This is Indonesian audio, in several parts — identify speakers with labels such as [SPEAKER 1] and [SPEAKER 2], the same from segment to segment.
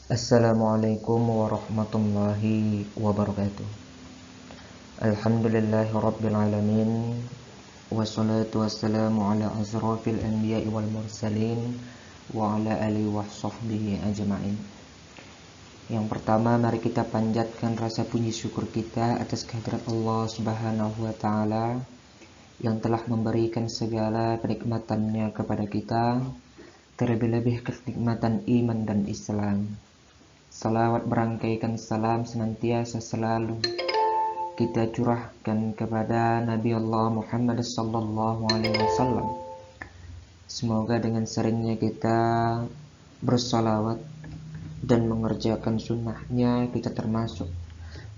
[SPEAKER 1] Assalamualaikum warahmatullahi wabarakatuh. Alhamdulillahi rabbil alamin. Wassalatu wassalamu ala asrafil anbiya'i wal mursalin wa ala alihi wa sahbihi ajma'in. Yang pertama, mari kita panjatkan rasa puji syukur kita atas kehadirat Allah Subhanahu wa taala yang telah memberikan segala kenikmatannya kepada kita, terlebih-lebih kenikmatan iman dan Islam. Salawat berangkaikan salam senantiasa selalu kita curahkan kepada Nabi Allah Muhammad sallallahu alaihi wasallam. Semoga dengan seringnya kita bersalawat dan mengerjakan sunnahnya, kita termasuk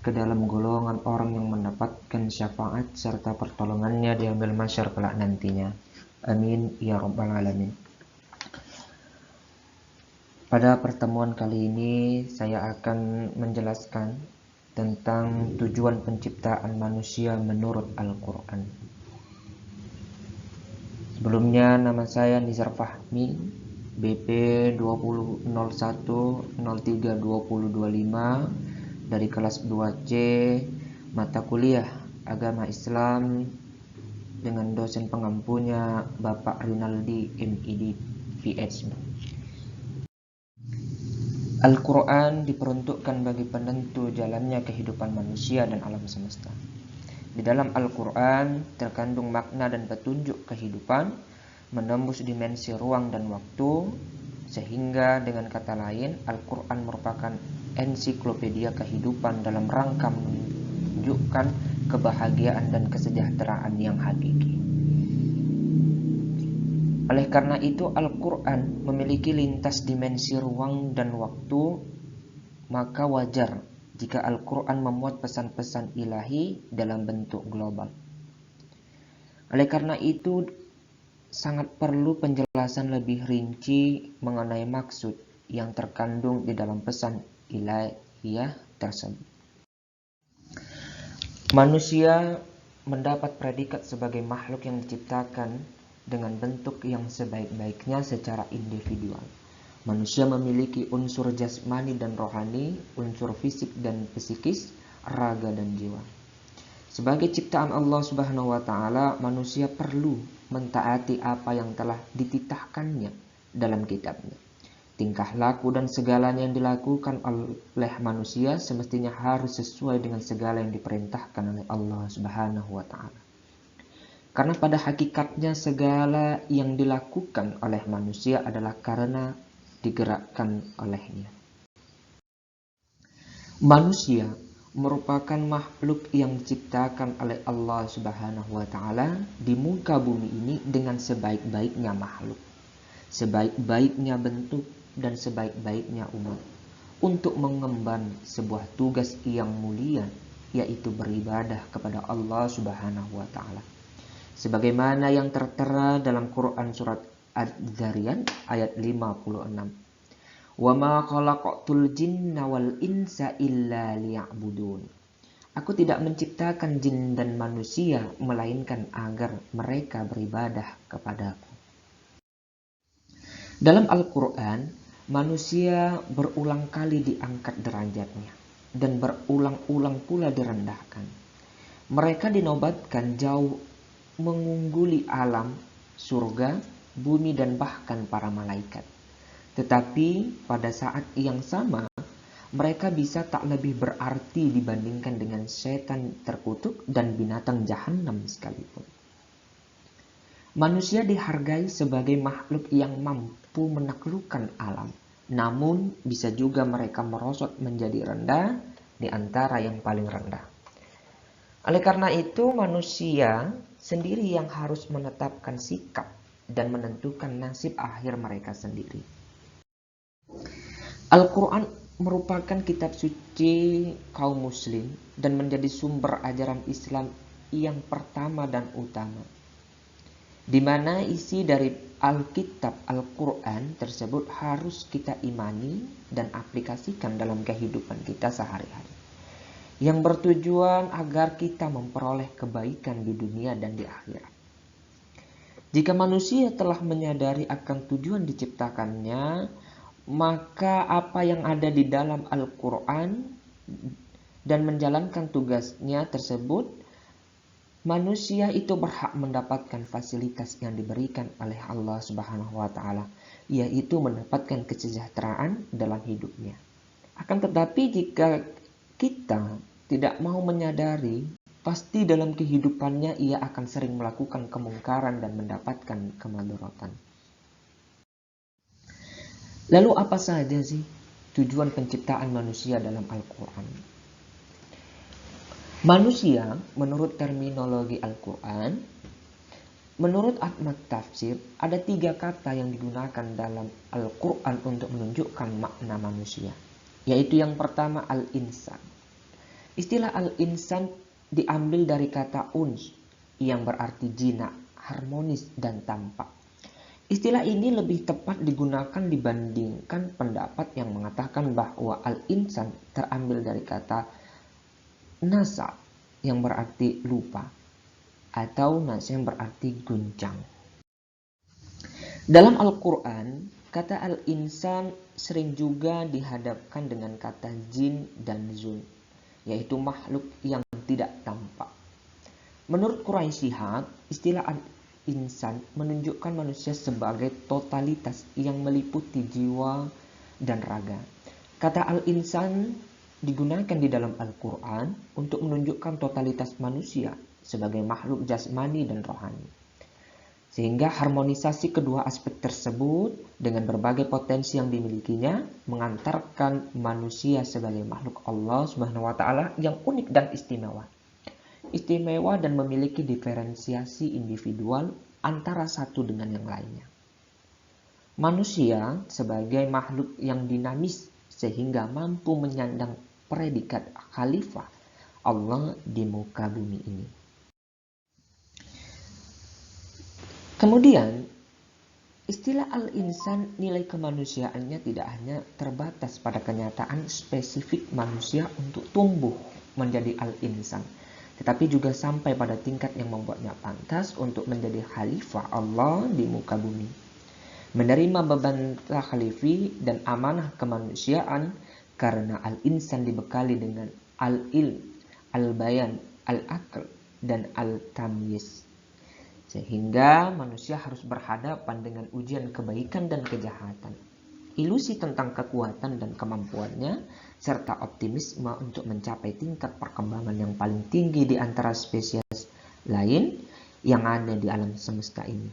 [SPEAKER 1] ke dalam golongan orang yang mendapatkan syafaat serta pertolongannya di yaumil mahsyar kelak nantinya. Amin ya rabbal alamin. Pada pertemuan kali ini saya akan menjelaskan tentang tujuan penciptaan manusia menurut Al-Quran. Sebelumnya, nama saya Nizar Fahmi, BP 2001032025 dari kelas 2C mata kuliah Agama Islam dengan dosen pengampunya Bapak Rinaldi MID PhD. Al-Quran diperuntukkan bagi penentu jalannya kehidupan manusia dan alam semesta. Di dalam Al-Quran terkandung makna dan petunjuk kehidupan, menembus dimensi ruang dan waktu, sehingga dengan kata lain, Al-Quran merupakan ensiklopedia kehidupan dalam rangka menunjukkan kebahagiaan dan kesejahteraan yang hakiki. Oleh karena itu, Al-Quran memiliki lintas dimensi ruang dan waktu, maka wajar jika Al-Quran memuat pesan-pesan ilahi dalam bentuk global. Oleh karena itu, sangat perlu penjelasan lebih rinci mengenai maksud yang terkandung di dalam pesan ilahiyah tersebut. Manusia mendapat predikat sebagai makhluk yang diciptakan dengan bentuk yang sebaik-baiknya secara individual. Manusia memiliki unsur jasmani dan rohani, unsur fisik dan psikis, raga dan jiwa. Sebagai ciptaan Allah Subhanahu wa taala, manusia perlu mentaati apa yang telah dititahkannya dalam kitabnya. Tingkah laku dan segalanya yang dilakukan oleh manusia semestinya harus sesuai dengan segala yang diperintahkan oleh Allah Subhanahu wa taala. Karena pada hakikatnya segala yang dilakukan oleh manusia adalah karena digerakkan olehnya. Manusia merupakan makhluk yang diciptakan oleh Allah Subhanahu wa taala di muka bumi ini dengan sebaik-baiknya makhluk, sebaik-baiknya bentuk dan sebaik-baiknya umat untuk mengemban sebuah tugas yang mulia, yaitu beribadah kepada Allah Subhanahu wa taala. Sebagaimana yang tertera dalam Quran surat Adz-Dzariyat ayat 56. Wa ma khalaqatul jinna wal insa illa liya'budun. Aku tidak menciptakan jin dan manusia melainkan agar mereka beribadah kepadaku. Dalam Al-Quran, manusia berulang kali diangkat derajatnya dan berulang-ulang pula direndahkan. Mereka dinobatkan jauh mengungguli alam, surga, bumi dan bahkan para malaikat. Tetapi pada saat yang sama, mereka bisa tak lebih berarti dibandingkan dengan setan terkutuk dan binatang jahanam sekalipun. Manusia dihargai sebagai makhluk yang mampu menaklukkan alam, namun bisa juga mereka merosot menjadi rendah di antara yang paling rendah. Oleh karena itu, manusia sendiri yang harus menetapkan sikap dan menentukan nasib akhir mereka sendiri. Al-Quran merupakan kitab suci kaum muslim dan menjadi sumber ajaran Islam yang pertama dan utama, di mana isi dari Alkitab Al-Quran tersebut harus kita imani dan aplikasikan dalam kehidupan kita sehari-hari, yang bertujuan agar kita memperoleh kebaikan di dunia dan di akhirat. Jika manusia telah menyadari akan tujuan diciptakannya, maka apa yang ada di dalam Al-Quran dan menjalankan tugasnya tersebut, manusia itu berhak mendapatkan fasilitas yang diberikan oleh Allah Subhanahu wa Ta'ala, yaitu mendapatkan kesejahteraan dalam hidupnya. Akan tetapi jika kita tidak mau menyadari, pasti dalam kehidupannya ia akan sering melakukan kemungkaran dan mendapatkan kemadaratan. Lalu apa saja sih tujuan penciptaan manusia dalam Al-Quran? Manusia menurut terminologi Al-Quran, menurut Ahmad Tafsir, ada 3 kata yang digunakan dalam Al-Quran untuk menunjukkan makna manusia. Yaitu yang pertama al-insan. Istilah al-insan diambil dari kata uns yang berarti jinak, harmonis, dan tampak. Istilah ini lebih tepat digunakan dibandingkan pendapat yang mengatakan bahwa al-insan terambil dari kata nasa yang berarti lupa atau nasa yang berarti guncang. Dalam Al-Quran, kata al-insan sering juga dihadapkan dengan kata jin dan zun, yaitu makhluk yang tidak tampak. Menurut Quraisy Shihab, istilah insan menunjukkan manusia sebagai totalitas yang meliputi jiwa dan raga. Kata al-insan digunakan di dalam Al-Quran untuk menunjukkan totalitas manusia sebagai makhluk jasmani dan rohani. Sehingga harmonisasi kedua aspek tersebut dengan berbagai potensi yang dimilikinya mengantarkan manusia sebagai makhluk Allah Subhanahu wa Ta'ala yang unik dan istimewa. Istimewa dan memiliki diferensiasi individual antara satu dengan yang lainnya. Manusia sebagai makhluk yang dinamis sehingga mampu menyandang predikat khalifah Allah di muka bumi ini. Kemudian, istilah al-insan nilai kemanusiaannya tidak hanya terbatas pada kenyataan spesifik manusia untuk tumbuh menjadi al-insan, tetapi juga sampai pada tingkat yang membuatnya pantas untuk menjadi khalifah Allah di muka bumi. Menerima beban takhlifi dan amanah kemanusiaan karena al-insan dibekali dengan al-ilm, al-bayan, al-aql, dan al-tamyiz. Sehingga manusia harus berhadapan dengan ujian kebaikan dan kejahatan, ilusi tentang kekuatan dan kemampuannya, serta optimisme untuk mencapai tingkat perkembangan yang paling tinggi di antara spesies lain yang ada di alam semesta ini.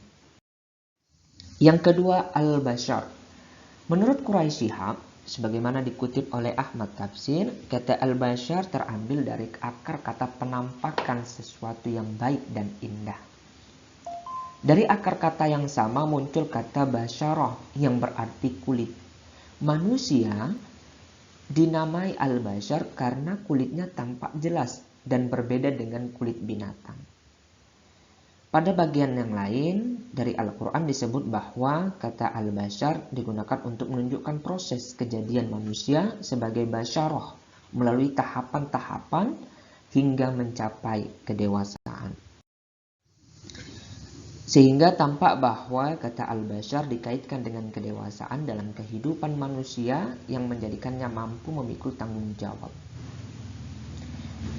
[SPEAKER 1] Yang kedua, al-bashar. Menurut Quraisy Shihab, sebagaimana dikutip oleh Ahmad Tafsir, kata al-bashar terambil dari akar kata penampakan sesuatu yang baik dan indah. Dari akar kata yang sama muncul kata basyarah yang berarti kulit. Manusia dinamai al-bashar karena kulitnya tampak jelas dan berbeda dengan kulit binatang. Pada bagian yang lain dari Al-Quran disebut bahwa kata al-bashar digunakan untuk menunjukkan proses kejadian manusia sebagai basyarah melalui tahapan-tahapan hingga mencapai kedewasaan. Sehingga tampak bahwa kata al-bashar dikaitkan dengan kedewasaan dalam kehidupan manusia yang menjadikannya mampu memikul tanggung jawab.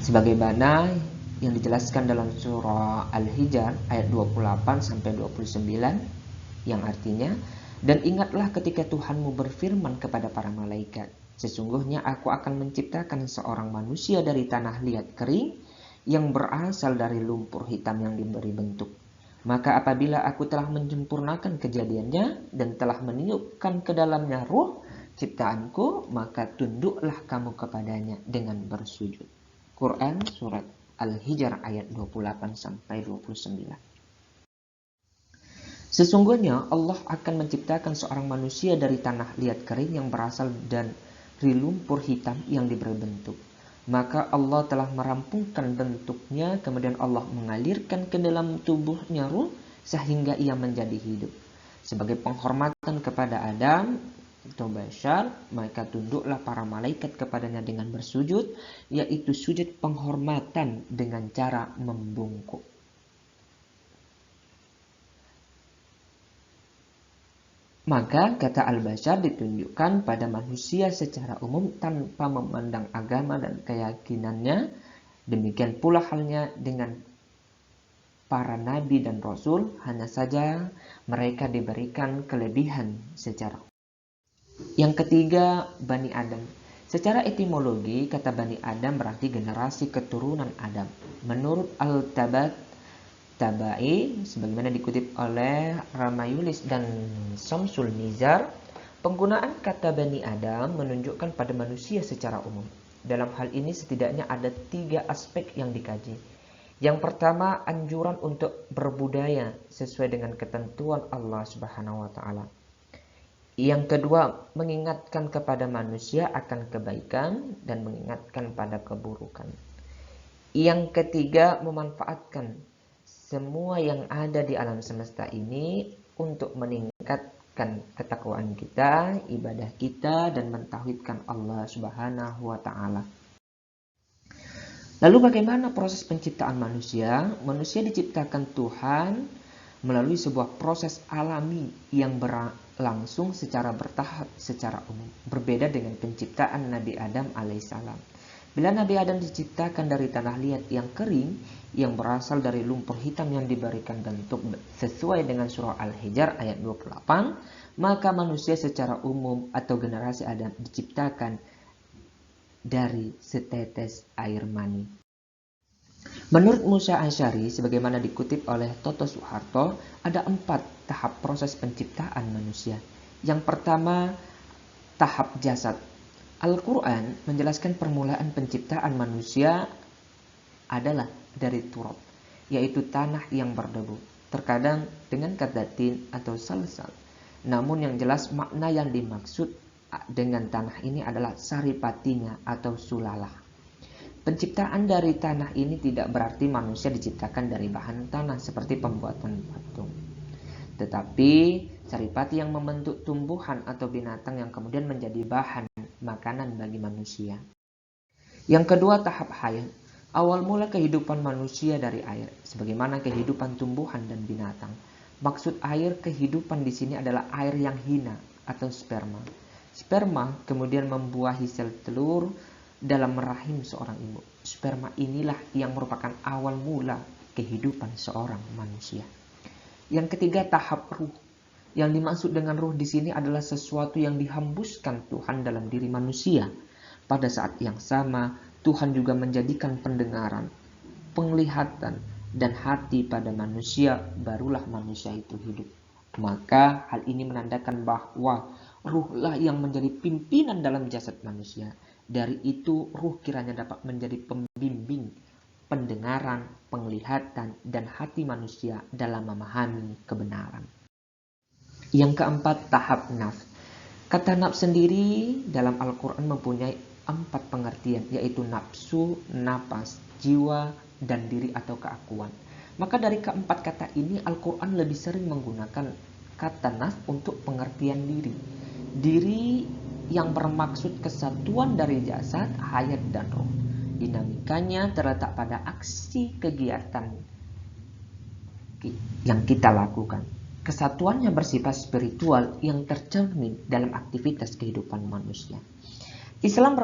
[SPEAKER 1] Sebagaimana yang dijelaskan dalam surah Al-Hijr ayat 28-29 yang artinya, dan ingatlah ketika Tuhanmu berfirman kepada para malaikat, sesungguhnya aku akan menciptakan seorang manusia dari tanah liat kering yang berasal dari lumpur hitam yang diberi bentuk. Maka apabila aku telah menyempurnakan kejadiannya dan telah meniupkan ke dalamnya ruh ciptaanku, maka tunduklah kamu kepadanya dengan bersujud. Quran surat Al-Hijr ayat 28-29. Sesungguhnya Allah akan menciptakan seorang manusia dari tanah liat kering yang berasal dari lumpur hitam yang diberi bentuk. Maka Allah telah merampungkan bentuknya, kemudian Allah mengalirkan ke dalam tubuhnya ruh sehingga ia menjadi hidup. Sebagai penghormatan kepada Adam atau bashar, maka tunduklah para malaikat kepadanya dengan bersujud, yaitu sujud penghormatan dengan cara membungkuk. Maka kata al-bashar ditunjukkan pada manusia secara umum tanpa memandang agama dan keyakinannya. Demikian pula halnya dengan para nabi dan rasul, hanya saja mereka diberikan kelebihan secara. Yang ketiga, Bani Adam. Secara etimologi, kata Bani Adam berarti generasi keturunan Adam. Menurut Al-Tabai, sebagaimana dikutip oleh Ramayulis dan Samsul Nizar, penggunaan kata Bani Adam menunjukkan pada manusia secara umum. Dalam hal ini setidaknya ada 3 aspek yang dikaji. Yang pertama, anjuran untuk berbudaya sesuai dengan ketentuan Allah Subhanahu wa taala. Yang kedua, mengingatkan kepada manusia akan kebaikan dan mengingatkan pada keburukan. Yang ketiga, memanfaatkan semua yang ada di alam semesta ini untuk meningkatkan ketakwaan kita, ibadah kita, dan mentauhidkan Allah Subhanahu wa taala. Lalu bagaimana proses penciptaan manusia? Manusia diciptakan Tuhan melalui sebuah proses alami yang berlangsung secara bertahap secara umum. Berbeda dengan penciptaan Nabi Adam alaihissalam. Bila Nabi Adam diciptakan dari tanah liat yang kering, yang berasal dari lumpur hitam yang diberikan bentuk sesuai dengan surah Al-Hijr ayat 28, maka manusia secara umum atau generasi Adam diciptakan dari setetes air mani. Menurut Musa Asy'ari, sebagaimana dikutip oleh Toto Soeharto, ada 4 tahap proses penciptaan manusia. Yang pertama, tahap jasad. Al-Quran menjelaskan permulaan penciptaan manusia adalah dari turab, yaitu tanah yang berdebu, terkadang dengan kata tin atau salsal. Namun yang jelas makna yang dimaksud dengan tanah ini adalah saripatinya atau sulalah. Penciptaan dari tanah ini tidak berarti manusia diciptakan dari bahan tanah seperti pembuatan patung. Tetapi saripati yang membentuk tumbuhan atau binatang yang kemudian menjadi bahan makanan bagi manusia. Yang kedua, tahap hayat. Awal mula kehidupan manusia dari air, sebagaimana kehidupan tumbuhan dan binatang. Maksud air kehidupan di sini adalah air yang hina atau sperma. Sperma kemudian membuahi sel telur dalam rahim seorang ibu. Sperma inilah yang merupakan awal mula kehidupan seorang manusia. Yang ketiga, tahap ruh. Yang dimaksud dengan ruh di sini adalah sesuatu yang dihembuskan Tuhan dalam diri manusia. Pada saat yang sama, Tuhan juga menjadikan pendengaran, penglihatan, dan hati pada manusia, barulah manusia itu hidup. Maka hal ini menandakan bahwa ruhlah yang menjadi pimpinan dalam jasad manusia. Dari itu ruh kiranya dapat menjadi pembimbing pendengaran, penglihatan, dan hati manusia dalam memahami kebenaran. Yang keempat, tahap nafs. Kata nafs sendiri dalam Al-Quran mempunyai 4 pengertian, yaitu nafsu, napas, jiwa, dan diri atau keakuan. Maka dari keempat kata ini Al-Quran lebih sering menggunakan kata nafs untuk pengertian diri. Diri yang bermaksud kesatuan dari jasad, hayat, dan roh. Dinamikanya terletak pada aksi kegiatan yang kita lakukan. Kesatuannya bersifat spiritual yang tercermin dalam aktivitas kehidupan manusia. Islam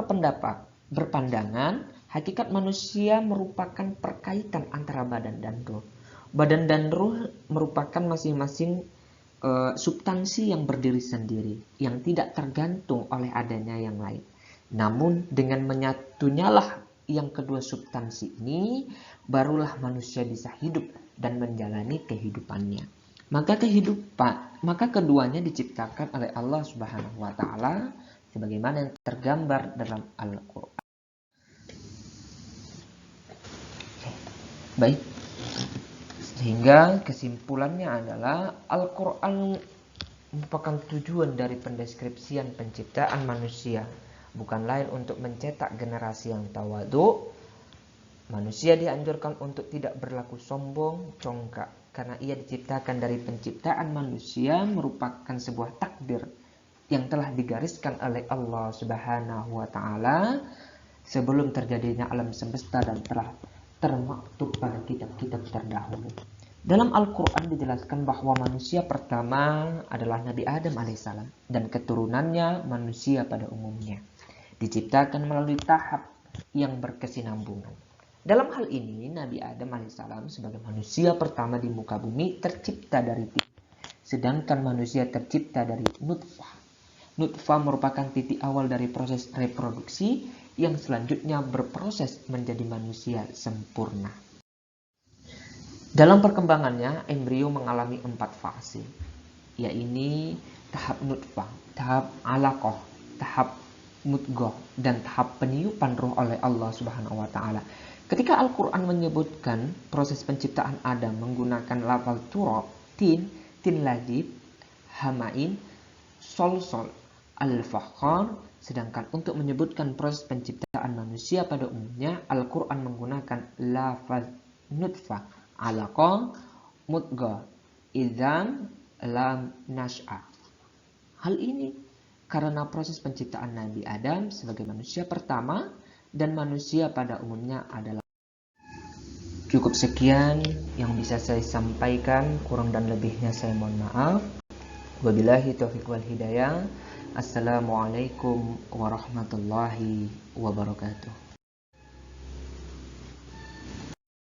[SPEAKER 1] berpandangan hakikat manusia merupakan perkaitan antara badan dan roh. Badan dan roh merupakan masing-masing substansi yang berdiri sendiri, yang tidak tergantung oleh adanya yang lain. Namun dengan menyatunyalah yang kedua substansi ini, barulah manusia bisa hidup dan menjalani kehidupannya. Maka keduanya diciptakan oleh Allah Subhanahu wa taala sebagaimana yang tergambar dalam Al-Quran. Baik. Sehingga kesimpulannya adalah Al-Quran merupakan tujuan dari pendeskripsian penciptaan manusia, bukan lain untuk mencetak generasi yang tawadhu. Manusia dianjurkan untuk tidak berlaku sombong, congkak, karena ia diciptakan dari penciptaan manusia merupakan sebuah takdir yang telah digariskan oleh Allah Subhanahu wa taala sebelum terjadinya alam semesta dan telah termaktub pada kitab-kitab terdahulu. Dalam Al-Quran dijelaskan bahwa manusia pertama adalah Nabi Adam alaihissalam dan keturunannya manusia pada umumnya. Diciptakan melalui tahap yang berkesinambungan. Dalam hal ini, Nabi Adam alaihissalam sebagai manusia pertama di muka bumi tercipta dari titik, sedangkan manusia tercipta dari nutfah. Nutfah merupakan titik awal dari proses reproduksi yang selanjutnya berproses menjadi manusia sempurna. Dalam perkembangannya, embrio mengalami 4 fase, yaitu tahap nutfah, tahap alaqah, tahap mudghah, dan tahap peniupan roh oleh Allah Subhanahu wa taala. Ketika Al-Qur'an menyebutkan proses penciptaan Adam menggunakan lafal turab, tin lazib, hamain, sol, al-fakhar, sedangkan untuk menyebutkan proses penciptaan manusia pada umumnya, Al-Qur'an menggunakan lafaz nutfah, alaqah, mudghah, idzam, lam, nash'ah. Hal ini karena proses penciptaan Nabi Adam sebagai manusia pertama dan manusia pada umumnya adalah. Cukup sekian yang bisa saya sampaikan, kurang dan lebihnya saya mohon maaf. Wabillahi taufiq wal hidayah. Assalamualaikum warahmatullahi wabarakatuh.